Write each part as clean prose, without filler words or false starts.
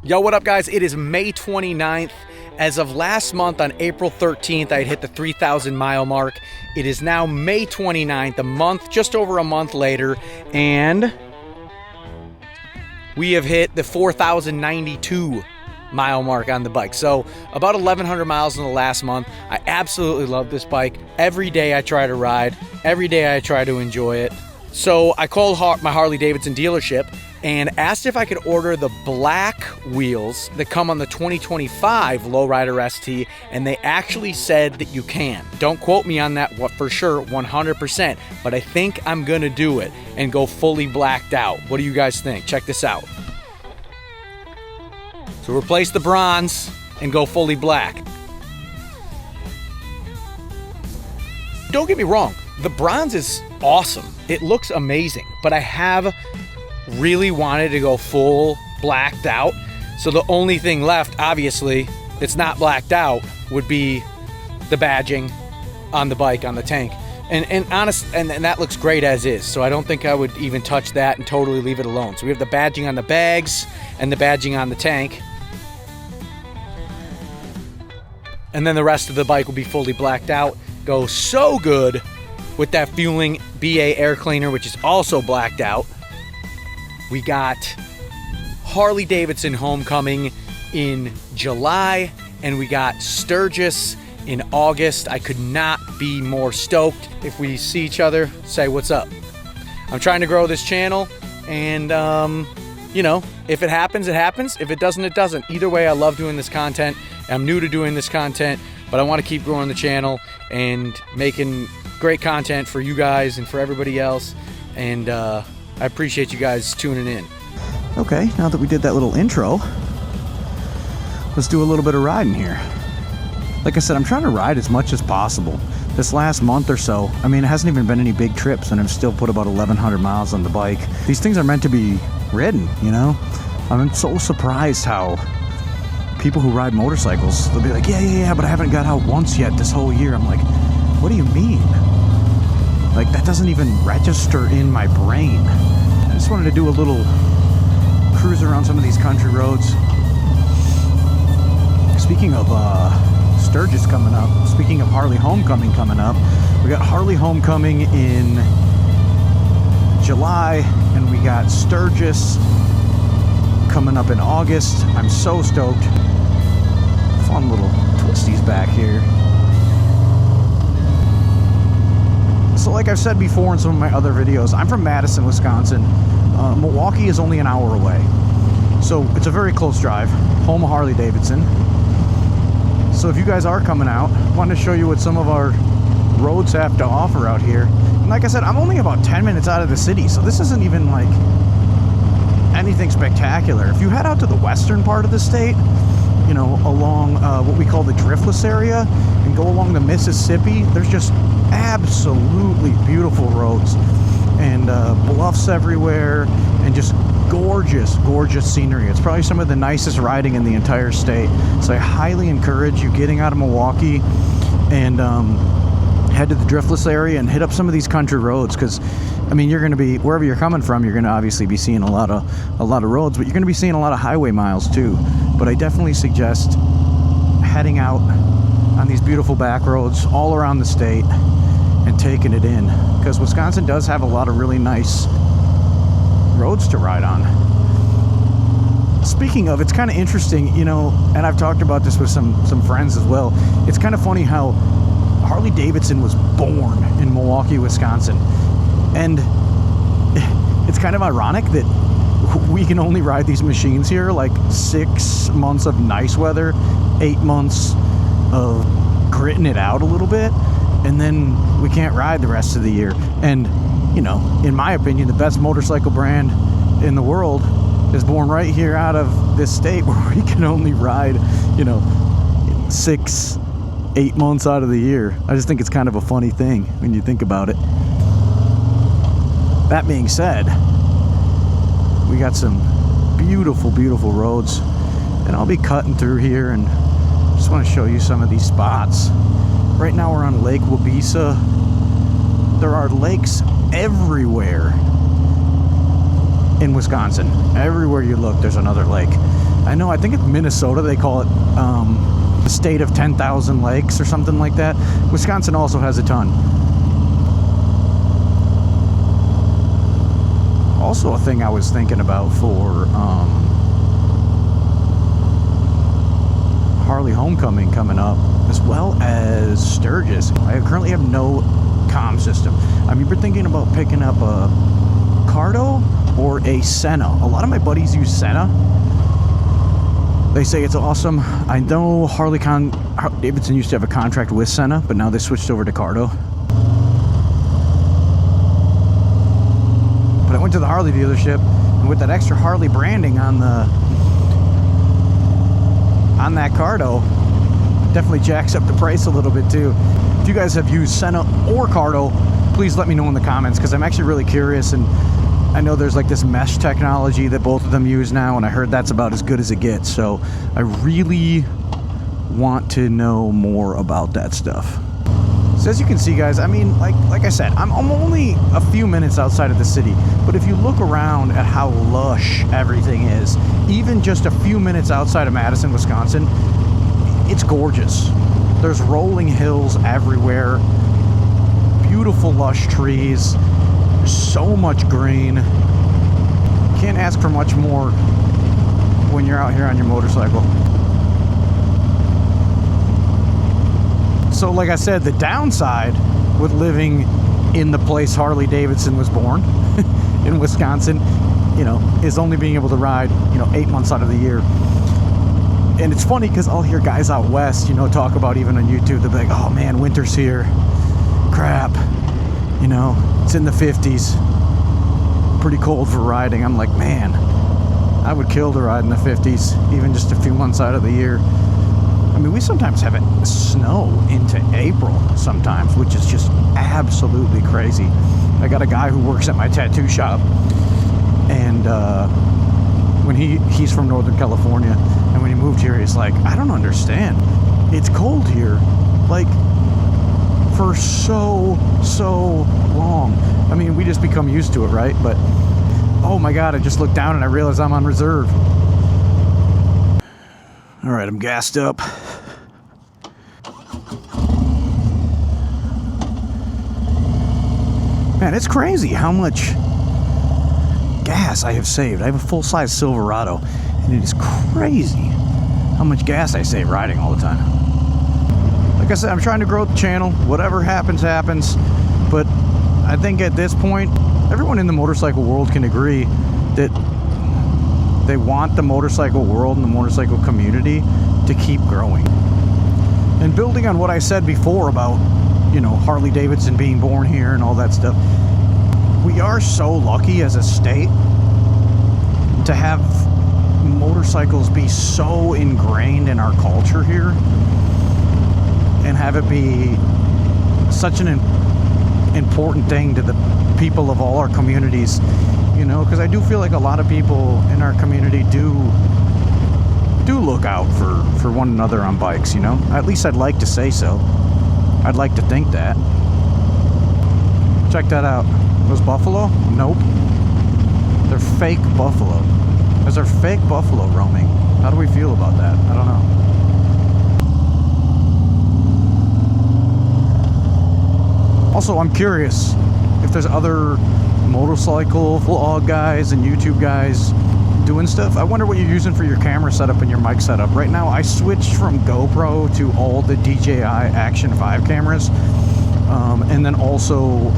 Yo, what up guys? It is May 29th. As of last month on April 13th, I had hit the 3,000 mile mark. It is now May 29th, a month, just over a month later, and we have hit the 4,092 mile mark on the bike. So about 1,100 miles in the last month. I absolutely love this bike. Every day I try to ride. Every day I try to enjoy it. So I called my Harley Davidson dealership and asked if I could order the black wheels that come on the 2025 Lowrider ST, and they actually said that you can. Don't quote me on that for sure, 100%, but I think I'm gonna do it and go fully blacked out. What do you guys think? Check this out. So replace the bronze and go fully black. Don't get me wrong, the bronze is awesome. It looks amazing, but I have really wanted to go full blacked out. So the only thing left, obviously, that's not blacked out would be the badging on the bike, on the tank. And that looks great as is. So I don't think I would even touch that and totally leave it alone. So we have the badging on the bags and the badging on the tank. And then the rest of the bike will be fully blacked out. Goes so good with that Fueling BA air cleaner, which is also blacked out. We got Harley Davidson Homecoming in July, and we got Sturgis in August. I could not be more stoked. If we see each other, say what's up. I'm trying to grow this channel, and you know, if it happens, it happens. If it doesn't, it doesn't. Either way, I love doing this content. I'm new to doing this content, but I want to keep growing the channel and making great content for you guys and for everybody else. And I appreciate you guys tuning in. Okay, now that we did that little intro, let's do a little bit of riding here. Like I said, I'm trying to ride as much as possible. This last month or so, I mean, it hasn't even been any big trips, and I've still put about 1,100 miles on the bike. These things are meant to be ridden, you know? I'm so surprised how people who ride motorcycles, they'll be like, yeah, but I haven't got out once yet this whole year. I'm like, what do you mean? Like, that doesn't even register in my brain. I just wanted to do a little cruise around some of these country roads. Speaking of Sturgis coming up, speaking of Harley Homecoming coming up, we got Harley Homecoming in July, and we got Sturgis coming up in August. I'm so stoked. Fun little twisties back here. So like I've said before in some of my other videos, I'm from Madison, Wisconsin. Milwaukee is only an hour away. So it's a very close drive. Home of Harley Davidson. So if you guys are coming out, I wanted to show you what some of our roads have to offer out here. And like I said, I'm only about 10 minutes out of the city, so this isn't even like anything spectacular. If you head out to the western part of the state, you know, along what we call the Driftless area, and go along the Mississippi, there's just absolutely beautiful roads and bluffs everywhere, and just gorgeous scenery. It's probably some of the nicest riding in the entire state. So I highly encourage you getting out of Milwaukee and head to the Driftless area and hit up some of these country roads, because I mean, you're going to be, wherever you're coming from, you're going to obviously be seeing a lot of roads, but you're going to be seeing a lot of highway miles too. But I definitely suggest heading out on these beautiful back roads all around the state and taking it in, because Wisconsin does have a lot of really nice roads to ride on. Speaking of, it's kind of interesting, you know, and I've talked about this with some friends as well. It's kind of funny how Harley Davidson was born in Milwaukee, Wisconsin. And it's kind of ironic that we can only ride these machines here like 6 months of nice weather, 8 months of gritting it out a little bit, and then we can't ride the rest of the year. And, you know, in my opinion, the best motorcycle brand in the world is born right here out of this state, where we can only ride, you know, 6-8 months out of the year. I just think it's kind of a funny thing when you think about it. That being said, we got some beautiful roads, and I'll be cutting through here and just want to show you some of these spots. Right now we're on Lake Wabeesa. There are lakes everywhere in Wisconsin. Everywhere you look, there's another lake. I know, I think it's Minnesota, they call it the state of 10,000 lakes or something like that. Wisconsin also has a ton. Also a thing I was thinking about for Harley Homecoming coming up, as well as Sturgis. I currently have no comm system. I'm either thinking about picking up a Cardo or a Senna. A lot of my buddies use Senna. They say it's awesome. I know Harley Davidson used to have a contract with Senna, but now they switched over to Cardo. But I went to the Harley dealership, and with that extra Harley branding on that Cardo, definitely jacks up the price a little bit too. If you guys have used Senna or Cardo, please let me know in the comments, because I'm actually really curious. And I know there's like this mesh technology that both of them use now, and I heard that's about as good as it gets. So I really want to know more about that stuff. So as you can see, guys, I mean, like I said, I'm only a few minutes outside of the city, but if you look around at how lush everything is, even just a few minutes outside of Madison, Wisconsin, it's gorgeous. There's rolling hills everywhere, beautiful lush trees, so much green. Can't ask for much more when you're out here on your motorcycle. So like I said, the downside with living in the place Harley Davidson was born in Wisconsin, you know, is only being able to ride, you know, 8 months out of the year. And it's funny because I'll hear guys out west, you know, talk about, even on YouTube, they'll be like, oh man, winter's here, crap, you know, it's in the 50s, pretty cold for riding. I'm like, man, I would kill to ride in the 50s, even just a few months out of the year. I mean, we sometimes have it snow into April sometimes, which is just absolutely crazy. I got a guy who works at my tattoo shop, and when he's from Northern California, and when he moved here, he's like, I don't understand. It's cold here, like, for so long. I mean, we just become used to it, right? But, oh my God, I just looked down and I realized I'm on reserve. All right, I'm gassed up. Man, it's crazy how much gas I have saved. I have a full-size Silverado, and it is crazy how much gas I save riding all the time. Like I said, I'm trying to grow the channel. Whatever happens, happens. But I think at this point, everyone in the motorcycle world can agree that they want the motorcycle world and the motorcycle community to keep growing. And building on what I said before about, you know, Harley Davidson being born here and all that stuff, we are so lucky as a state to have motorcycles be so ingrained in our culture here, and have it be such an important thing to the people of all our communities, you know, because I do feel like a lot of people in our community do look out for one another on bikes, you know. At least I'd like to say so. I'd like to think that. Check that out. Those buffalo? Nope. They're fake buffalo. Is there fake buffalo roaming? How do we feel about that? I don't know. Also, I'm curious if there's other motorcycle vlog guys and YouTube guys doing stuff. I wonder what you're using for your camera setup and your mic setup. Right now, I switched from GoPro to all the DJI Action 5 cameras. And then also,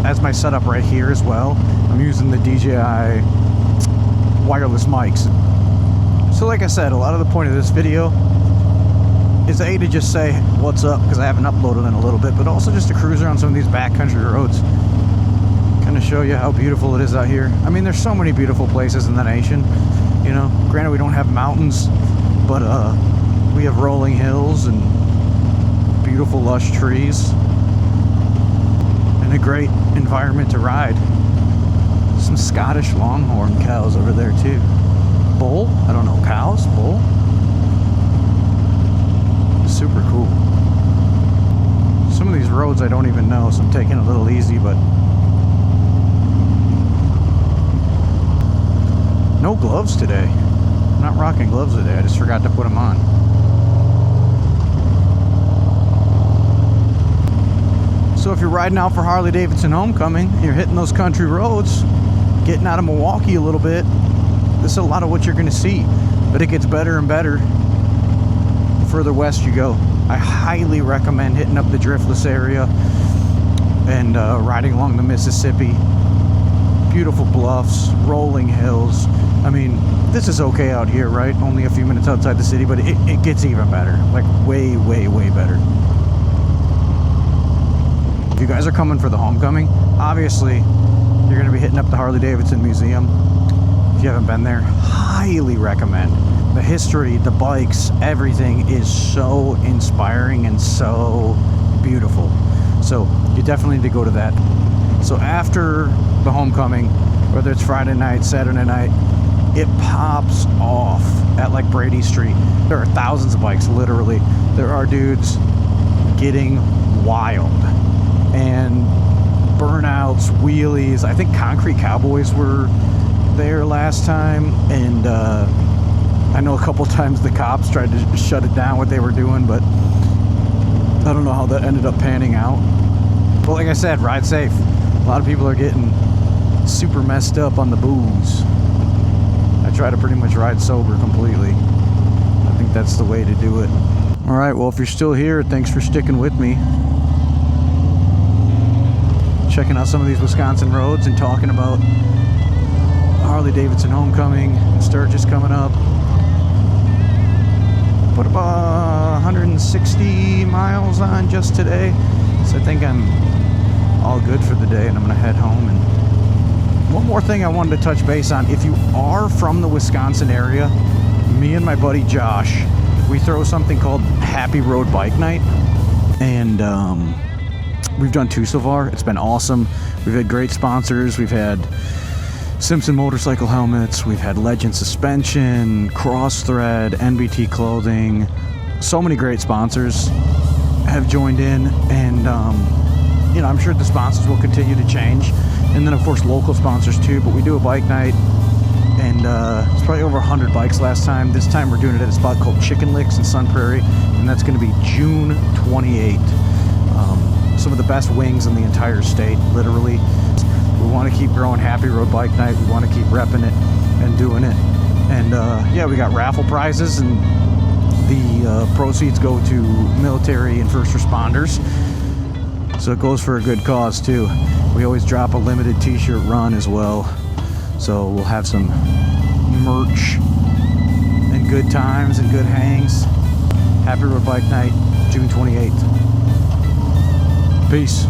as my setup right here as well, I'm using the DJI wireless mics. So like I said, a lot of the point of this video is A, to just say what's up, because I haven't uploaded in a little bit, but also just to cruise around some of these backcountry roads, kind of show you how beautiful it is out here. I mean, there's so many beautiful places in the nation, you know. Granted, we don't have mountains, but we have rolling hills and beautiful lush trees and a great environment to ride. Some Scottish longhorn cows over there too. Bull? I don't know. Cows? Bull? Super cool. Some of these roads I don't even know, so I'm taking it a little easy, but no gloves today. I'm not rocking gloves today. I just forgot to put them on. So if you're riding out for Harley-Davidson Homecoming, you're hitting those country roads, getting out of Milwaukee a little bit, this is a lot of what you're going to see. But it gets better and better the further west you go. I highly recommend hitting up the Driftless area and riding along the Mississippi. Beautiful bluffs, rolling hills. I mean, this is okay out here, right? Only a few minutes outside the city, but it gets even better. Like way, way, way better. If you guys are coming for the Homecoming, obviously you're going to be hitting up the Harley-Davidson Museum. If you haven't been there, highly recommend. The history, the bikes, everything is so inspiring and so beautiful. So you definitely need to go to that. So after the Homecoming, whether it's Friday night, Saturday night, it pops off at like Brady Street. There are thousands of bikes, literally. There are dudes getting wild. And burnouts, wheelies. I think Concrete Cowboys were there last time, and I know a couple times the cops tried to shut it down what they were doing, but I don't know how that ended up panning out. But like I said, ride safe. A lot of people are getting super messed up on the booze. I try to pretty much ride sober completely. I think that's the way to do it. All right, well, if you're still here, thanks for sticking with me. Checking out some of these Wisconsin roads and talking about Harley-Davidson Homecoming and Sturgis coming up. Put about 160 miles on just today, so I think I'm all good for the day, and I'm gonna head home. And one more thing I wanted to touch base on: if you are from the Wisconsin area, me and my buddy Josh, we throw something called Happy Road Bike Night, and we've done 2 so far. It's been awesome. We've had great sponsors. We've had Simpson motorcycle helmets. We've had Legend suspension, Crossthread, NBT clothing. So many great sponsors have joined in, and you know, I'm sure the sponsors will continue to change. And then of course local sponsors too. But we do a bike night, and it's probably over 100 bikes last time. This time we're doing it at a spot called Chicken Licks in Sun Prairie, and that's going to be June 28th. Some of the best wings in the entire state, literally. We want to keep growing Happy Road Bike Night. We want to keep repping it and doing it. And yeah, we got raffle prizes, and the proceeds go to military and first responders. So it goes for a good cause too. We always drop a limited t-shirt run as well. So we'll have some merch and good times and good hangs. Happy Road Bike Night, June 28th. Peace.